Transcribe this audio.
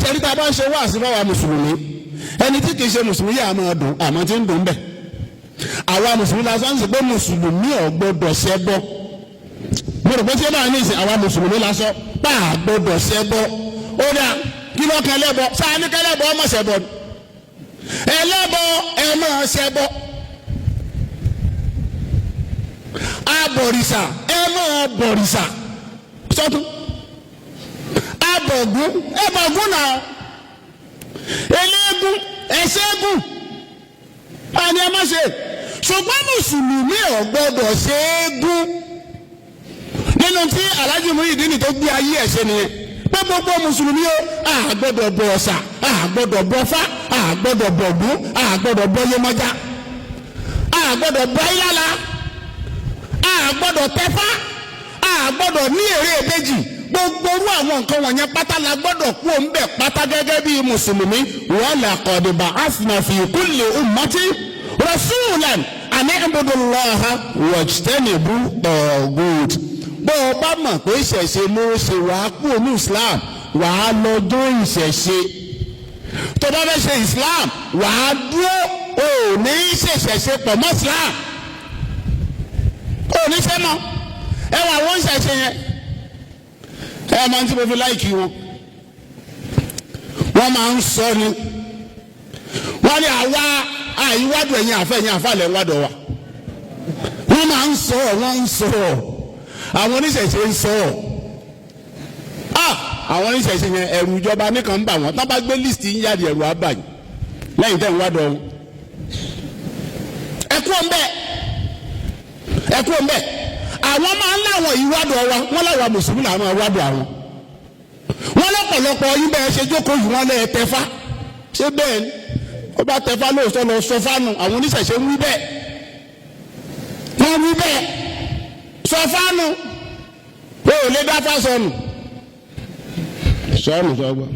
sẹ́ni tá a bá ń ṣe wáàsí báwa mùsùlùmí ẹni tí kì í ṣe mùsùlùmí yà á máa dùn àmọ́ tí ń dùn bẹ́ẹ̀ àwa mùsùlùmí lásán ń sè pé mùsùlùmí ò gbọdọ̀ ṣẹbọ mo rò pé tí ó bá ní ìsìn àwa mùsùlùmí lásán bá a gbọdọ̀ ṣẹbọ ó dà kí ló kan lẹ́bọ sáà ní kẹ́lẹ́bọ ọmọ ṣẹbọ ẹlẹ́bọ ẹ máa ṣẹbọ abọ̀rìṣà ẹ máa bọ̀rìṣà sọ́tún abọ̀gún ẹ bọ̀gún náà eléégún ẹ̀ṣẹ́gún àní ẹ má ṣe ṣùgbọ́n mùsùlùmí ò gbọ́dọ̀ ṣe é gún nínú tí Alhaji Muyideen tó gbé ayé ẹ̀ ṣe nìyẹn pé gbogbo mùsùlùmí ó àgbọ́dọ̀ bọ ọ̀ṣà àgbọ́dọ̀ bọ fá àgbọ́dọ̀ bọ ògún àgbọ́dọ̀ bọ yemọja àgbọ́dọ̀ bọ ayála àgbọ́dọ̀ tẹfá àgbọ́dọ̀ ní èrè ìbejì gbogbo orú àwọn nǹkan wọ̀nyẹn pátá la gbọ́dọ̀ kú òun bẹ̀ pátá gẹ́gẹ́ bí mùsùlùmí wa laqad ba'athna fi kulli ummati rasulan an i'budu Allaha wajtanibu taghut. bó o bá mọ̀ pé ìṣẹ̀ṣe ló ṣe wàá kú òun Islam wàá lọ́dún ìṣẹ̀ṣe tó bá fẹ́ ṣe Islam wàá dúró ò ní ṣẹ̀ṣẹ̀ṣe pọ̀ mọ́ Islam ò ní ṣe mọ́ ẹ wà wọ́n ṣẹ̀ṣẹ̀ yẹn ẹ máa ń tí mo fi láìkí wọn wọ́n máa ń sọ ni wọ́n ní àwa àìwádùn ẹ̀yìn àfàlẹ̀ ńwádọ̀ wa wọ́n máa ń sọ wọ́n ń sọ àwọn oníṣẹ̀ṣe ń sọ àwọn oníṣẹ̀ṣe yẹn ẹ̀rù ìjọba nìkan ń bà wọ́n tá bá gbé líìsì ń yáàdì ẹ̀rù àbàyìn lẹ́yìn tẹ̀ ń wádọ̀ wọn ẹ̀kú ọ̀nbẹ àwọn máa ń láwọn ìwádọ̀ wa wọ́n láwọn mùsùlùmí làwọn ìwádọ̀ àwọn wọ́n lọ́pọ̀lọpọ̀ yín bẹ́ẹ̀ ṣe jókòó yìí wọ́n lẹ́ẹ̀ tẹ́fá ṣé bẹ́ẹ̀ ni ó bá tẹ́fá lóòótọ́ lọ sọ fáànù àwọn oníṣẹ̀ṣe ń wí bẹ́ẹ̀ wọ́n wí bẹ́ẹ̀ sọ fáànù ó lè dá fásọnù sọ́ọ̀nù sọ́gbọ́n.